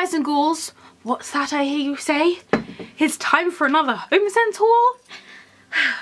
guys and ghouls, what's that I hear you say? It's time for another Homesense haul?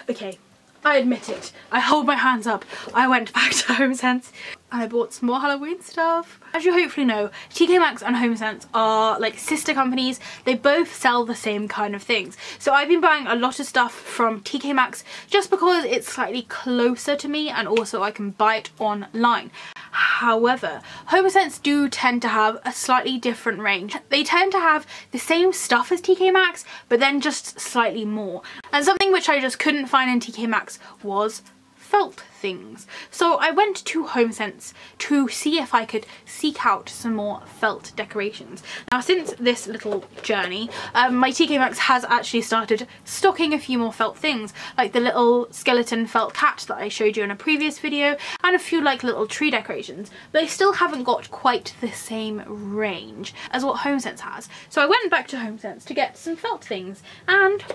Okay, I admit it. I hold my hands up. I went back to Homesense and I bought some more Halloween stuff. As you hopefully know, TK Maxx and Homesense are like sister companies. They both sell the same kind of things. So I've been buying a lot of stuff from TK Maxx just because it's slightly closer to me and also I can buy it online. However, Homesense do tend to have a slightly different range. They tend to have the same stuff as TK Maxx, but then just slightly more. And something which I just couldn't find in TK Maxx was felt things. So I went to Homesense to see if I could seek out some more felt decorations. Now since this little journey, my TK Maxx has actually started stocking a few more felt things, like the little skeleton felt cat that I showed you in a previous video, and a few like little tree decorations. But they still haven't got quite the same range as what Homesense has. So I went back to Homesense to get some felt things, and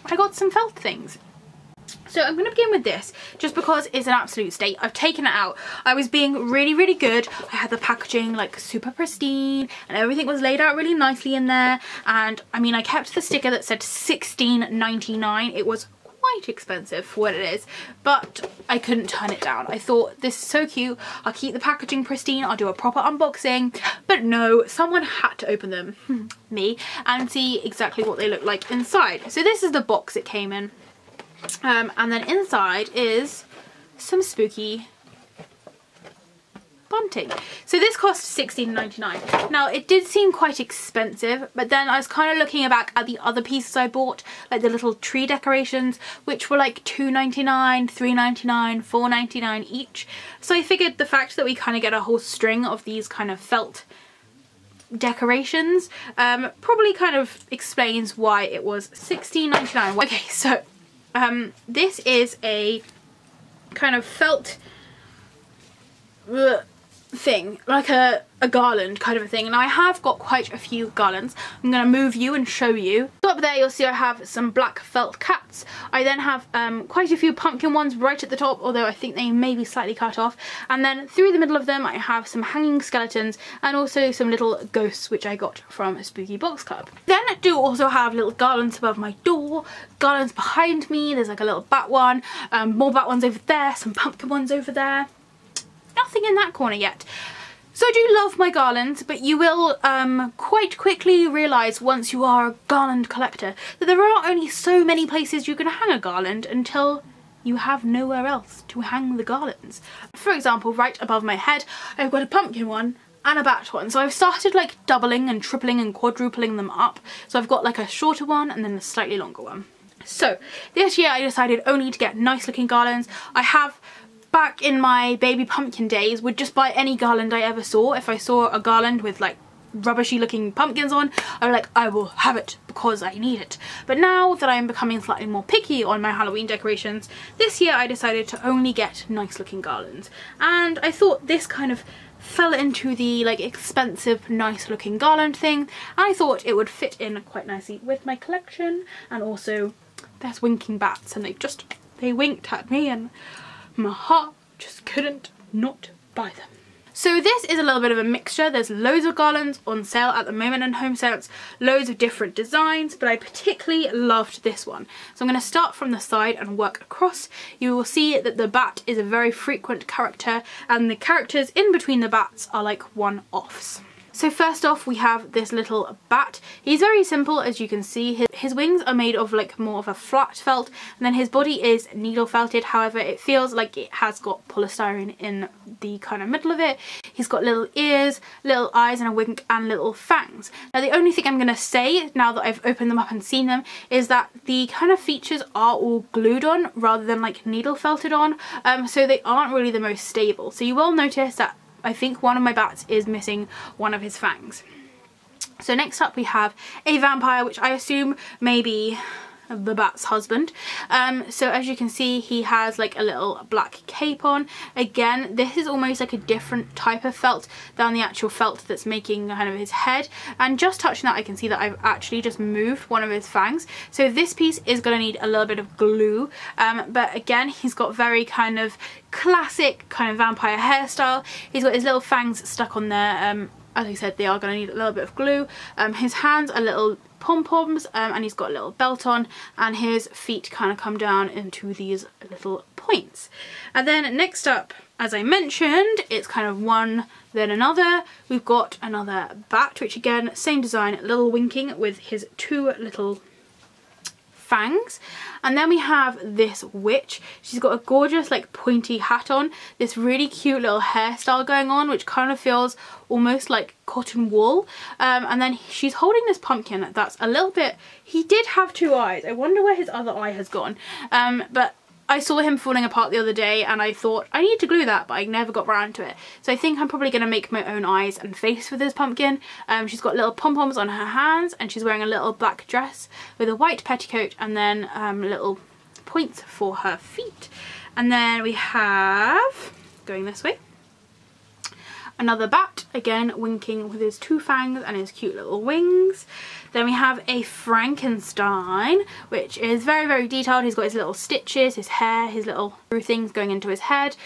I got some felt things. So I'm going to begin with this just because it's an absolute state. I've taken it out. I was being really good. I had the packaging like super pristine and everything was laid out really nicely in there. And I mean, I kept the sticker that said $16.99. It was quite expensive for what it is, but I couldn't turn it down. I thought, this is so cute. I'll keep the packaging pristine. I'll do a proper unboxing. But no, someone had to open them, me, and see exactly what they look like inside. So this is the box it came in. And then inside is some spooky bunting. So this cost $16.99. Now it did seem quite expensive, but then I was kind of looking back at the other pieces I bought, like the little tree decorations, which were like $2.99, $3.99, $4.99 each. So I figured the fact that we kind of get a whole string of these kind of felt decorations probably kind of explains why it was $16.99. Okay, so this is a kind of felt thing, like a garland kind of a thing, and I have got quite a few garlands. I'm going to move you and show you. So up there you'll see I have some black felt cats. I then have quite a few pumpkin ones right at the top, although I think they may be slightly cut off, and then through the middle of them I have some hanging skeletons and also some little ghosts which I got from a spooky box club. Then I do also have little garlands above my door, garlands behind me. There's like a little bat one, more bat ones over there, some pumpkin ones over there. Nothing in that corner yet. So I do love my garlands, but you will quite quickly realise once you are a garland collector that there are only so many places you can hang a garland until you have nowhere else to hang the garlands. For example, right above my head I've got a pumpkin one and a bat one. So I've started like doubling and tripling and quadrupling them up. So I've got like a shorter one and then a slightly longer one. So this year I decided only to get nice looking garlands. I have, back in my baby pumpkin days, would just buy any garland I ever saw. If I saw a garland with like rubbishy looking pumpkins on, I was like, I will have it because I need it. But now that I'm becoming slightly more picky on my Halloween decorations, this year I decided to only get nice looking garlands. And I thought this kind of fell into the like expensive nice looking garland thing, and I thought it would fit in quite nicely with my collection. And also there's winking bats and they winked at me and my heart just couldn't not buy them. So this is a little bit of a mixture. There's loads of garlands on sale at the moment in Homesense, loads of different designs, but I particularly loved this one. So I'm going to start from the side and work across. You will see that the bat is a very frequent character, and the characters in between the bats are like one-offs. So first off we have this little bat. He's very simple, as you can see. His wings are made of like more of a flat felt, and then his body is needle felted. However, it feels like it has got polystyrene in the kind of middle of it. He's got little ears, little eyes and a wink and little fangs. Now the only thing I'm going to say now that I've opened them up and seen them is that the kind of features are all glued on rather than like needle felted on, so they aren't really the most stable. So you will notice that I think one of my bats is missing one of his fangs. So next up we have a vampire, which I assume may be the bat's husband. So as you can see, he has like a little black cape on. Again, this is almost like a different type of felt than the actual felt that's making kind of his head. And just touching that, I can see that I've actually just moved one of his fangs. So this piece is going to need a little bit of glue. But again, he's got very kind of classic kind of vampire hairstyle. He's got his little fangs stuck on there as I said, they are going to need a little bit of glue. His hands are little pom-poms, and he's got a little belt on, and his feet kind of come down into these little points. And then next up, as I mentioned, it's kind of one then another. We've got another bat, which again, same design, little winking with his two little fangs. And then we have this witch. She's got a gorgeous like pointy hat on, this really cute little hairstyle going on, which kind of feels almost like cotton wool. And then she's holding this pumpkin that's a little bit, he did have two eyes. I wonder where his other eye has gone. But I saw him falling apart the other day and I thought I need to glue that, but I never got around to it. So I think I'm probably going to make my own eyes and face for this pumpkin. She's got little pom-poms on her hands, and she's wearing a little black dress with a white petticoat, and then little points for her feet. And then we have, going this way, another bat, again winking with his two fangs and his cute little wings. Then we have a Frankenstein, which is very, very detailed. He's got his little stitches, his hair, his little things going into his head,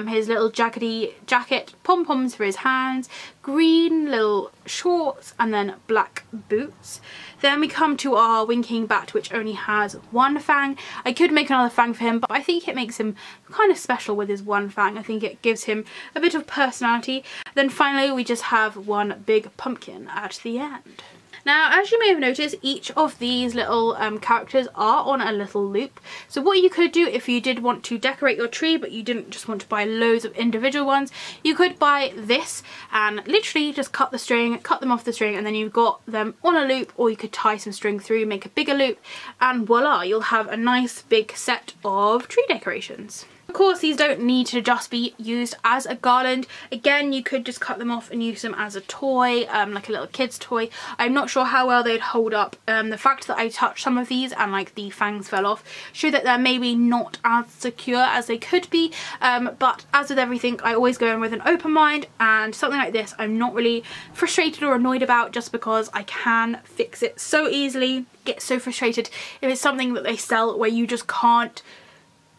his little jackety jacket, pom-poms for his hands, green little shorts, and then black boots. Then we come to our winking bat, which only has one fang. I could make another fang for him, but I think it makes him kind of special with his one fang. I think it gives him a bit of personality. Then finally, we just have one big pumpkin at the end. Now, as you may have noticed, each of these little characters are on a little loop. So what you could do if you did want to decorate your tree, but you didn't just want to buy loads of individual ones, you could buy this and literally just cut the string, cut them off the string, and then you've got them on a loop, or you could tie some string through, make a bigger loop, and voila, you'll have a nice big set of tree decorations. Of course, these don't need to just be used as a garland. Again, you could just cut them off and use them as a toy, like a little kid's toy. I'm not sure how well they'd hold up. The fact that I touched some of these and like the fangs fell off show that they're maybe not as secure as they could be. But as with everything, I always go in with an open mind, and something like this I'm not really frustrated or annoyed about, just because I can fix it so easily. Get so frustrated if it's something that they sell where you just can't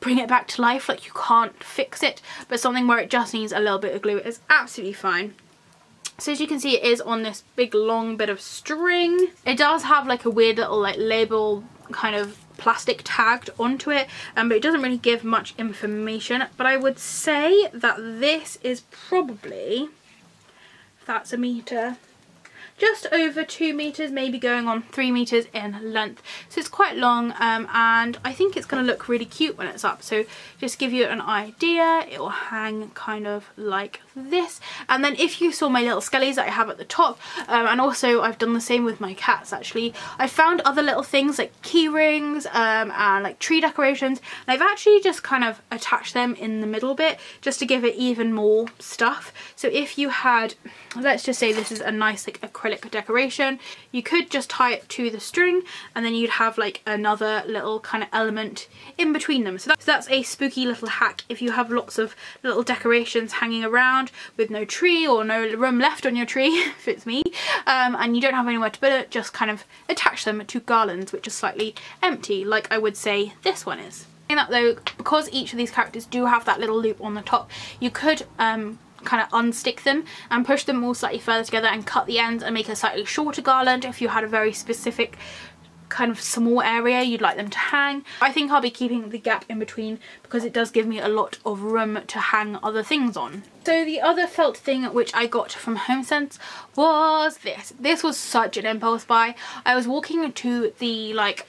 bring it back to life, like you can't fix it, but something where it just needs a little bit of glue is absolutely fine. So as you can see, it is on this big long bit of string. It does have like a weird little like label kind of plastic tagged onto it, but it doesn't really give much information. But I would say that this is probably, if that's a meter, just over 2 meters, maybe going on 3 meters in length. So it's quite long, and I think it's going to look really cute when it's up. So just to give you an idea, it will hang kind of like this. And then if you saw my little skellies that I have at the top, and also I've done the same with my cats actually, I found other little things like key rings and like tree decorations, and I've actually just kind of attached them in the middle bit just to give it even more stuff. So if you had, let's just say this is a nice like acrylic decoration, you could just tie it to the string, and then you'd have like another little kind of element in between them. So that's a spooky little hack if you have lots of little decorations hanging around with no tree or no room left on your tree, if it's me, and you don't have anywhere to put it, just kind of attach them to garlands which are slightly empty, like I would say this one is. That though, because each of these characters do have that little loop on the top, you could kind of unstick them and push them all slightly further together and cut the ends and make a slightly shorter garland if you had a very specific kind of small area you'd like them to hang. I think I'll be keeping the gap in between because it does give me a lot of room to hang other things on. So the other felt thing which I got from Homesense was this. This was such an impulse buy. I was walking to the like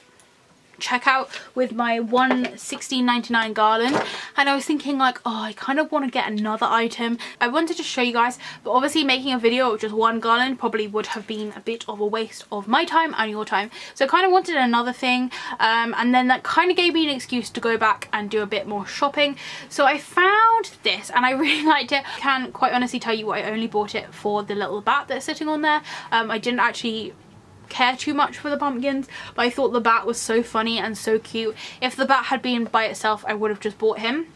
checkout with my one $16.99 garland, and I was thinking like, oh, I kind of want to get another item. I wanted to show you guys, but obviously making a video of just one garland probably would have been a bit of a waste of my time and your time, so I kind of wanted another thing, and then that kind of gave me an excuse to go back and do a bit more shopping. So I found this and I really liked it. I can quite honestly tell you I only bought it for the little bat that's sitting on there. I didn't actually care too much for the pumpkins, but I thought the bat was so funny and so cute. If the bat had been by itself, I would have just bought him.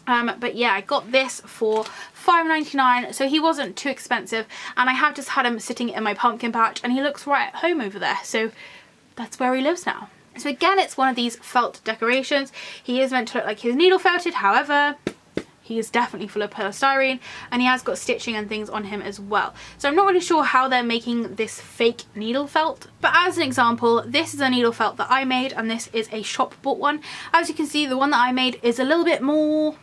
But yeah, I got this for $5.99, so he wasn't too expensive, and I have just had him sitting in my pumpkin patch, and he looks right at home over there, so that's where he lives now. So again, it's one of these felt decorations. He is meant to look like he's needle felted, however, he is definitely full of polystyrene, and he has got stitching and things on him as well. So I'm not really sure how they're making this fake needle felt, but as an example, this is a needle felt that I made, and this is a shop bought one. As you can see, the one that I made is a little bit more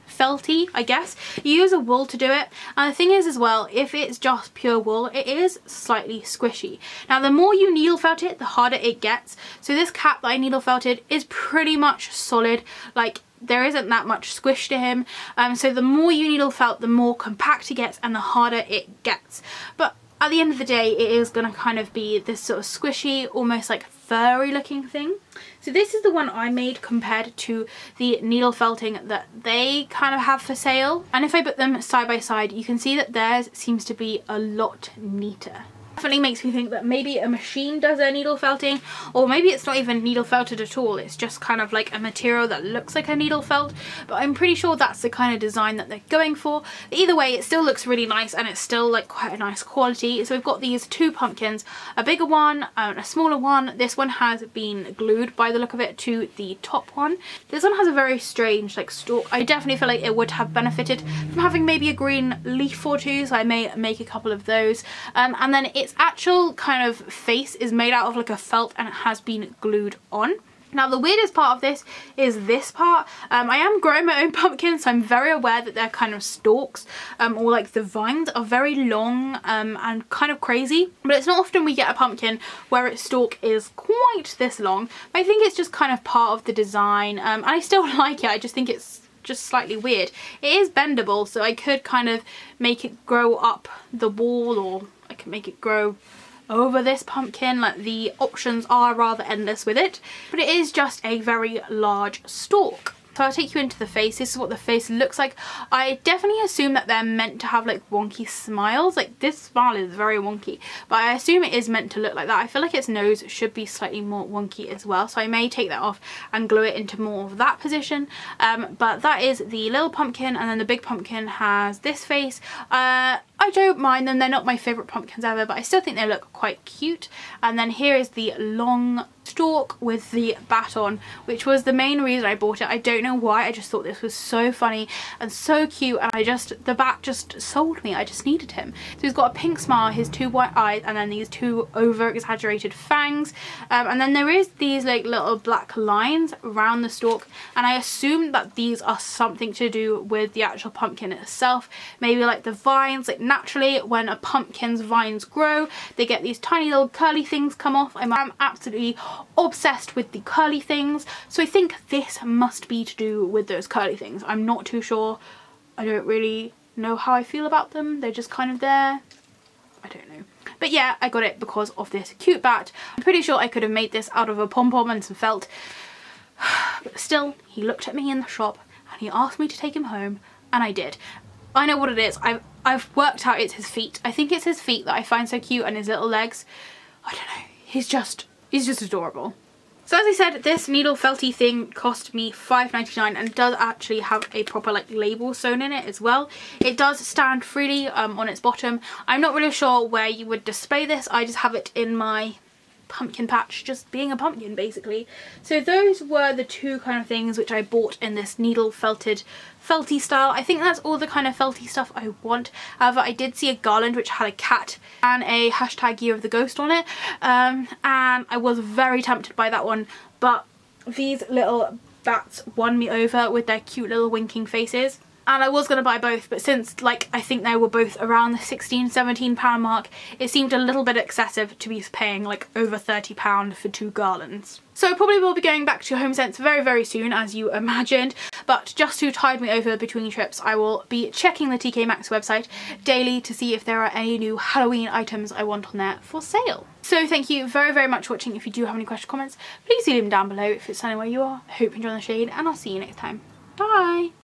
felty, I guess. You use a wool to do it, and the thing is as well, if it's just pure wool, it is slightly squishy. Now the more you needle felt it, the harder it gets. So this cat that I needle felted is pretty much solid, like there isn't that much squish to him. So the more you needle felt, the more compact he gets and the harder it gets. But at the end of the day, it is going to kind of be this sort of squishy, almost like furry looking thing. So this is the one I made compared to the needle felting that they kind of have for sale. And if I put them side by side, you can see that theirs seems to be a lot neater. Definitely makes me think that maybe a machine does their needle felting, or maybe it's not even needle felted at all, it's just kind of like a material that looks like a needle felt, but I'm pretty sure that's the kind of design that they're going for. Either way, it still looks really nice and it's still like quite a nice quality. So we've got these two pumpkins, a bigger one and a smaller one. This one has been glued by the look of it to the top one. This one has a very strange like stalk. I definitely feel like it would have benefited from having maybe a green leaf or two, so I may make a couple of those. And then its actual kind of face is made out of like a felt, and it has been glued on. Now the weirdest part of this is this part. I am growing my own pumpkins, so I'm very aware that their kind of stalks or like the vines are very long and kind of crazy, but it's not often we get a pumpkin where its stalk is quite this long. But I think it's just kind of part of the design, and I still like it. I just think it's just slightly weird. It is bendable, so I could kind of make it grow up the wall, or I could make it grow over this pumpkin. Like, the options are rather endless with it, but it is just a very large stalk. So I'll take you into the face. This is what the face looks like. I definitely assume that they're meant to have like wonky smiles. Like, this smile is very wonky, but I assume it is meant to look like that. I feel like its nose should be slightly more wonky as well, so I may take that off and glue it into more of that position. But that is the little pumpkin, and then the big pumpkin has this face. I don't mind them. They're not my favourite pumpkins ever, but I still think they look quite cute. And then here is the long stalk with the bat on, which was the main reason I bought it. I don't know why, I just thought this was so funny and so cute, and the bat just sold me. I just needed him. So he's got a pink smile, his two white eyes, and then these two over exaggerated fangs. And then there is these like little black lines around the stalk, and I assume that these are something to do with the actual pumpkin itself. Maybe like the vines, like naturally when a pumpkin's vines grow, they get these tiny little curly things come off. I'm absolutely obsessed with the curly things, so I think this must be to do with those curly things. I'm not too sure. I don't really know how I feel about them. They're just kind of there. I don't know. But yeah, I got it because of this cute bat. I'm pretty sure I could have made this out of a pom-pom and some felt, but still, he looked at me in the shop and he asked me to take him home, and I did. I know what it is. I've worked out it's his feet. I think it's his feet that I find so cute, and his little legs. I don't know. He's just adorable. So as I said, this needle felty thing cost me $5.99, and does actually have a proper like label sewn in it as well. It does stand freely on its bottom. I'm not really sure where you would display this. I just have it in my pumpkin patch, just being a pumpkin basically. So those were the two kind of things which I bought in this needle felty style. I think that's all the kind of felty stuff I want. However, I did see a garland which had a cat and a hashtag Year of the Ghost on it, and I was very tempted by that one, but these little bats won me over with their cute little winking faces. And I was going to buy both, but since like I think they were both around the £16–17 mark, it seemed a little bit excessive to be paying like over £30 for two garlands. So I probably will be going back to Homesense very, very soon, as you imagined, but just to tide me over between trips, I will be checking the TK Maxx website daily to see if there are any new Halloween items I want on there for sale. So thank you very, very much for watching. If you do have any questions or comments, please leave them down below if it's sunny where you are. I hope you enjoy the shade, and I'll see you next time. Bye!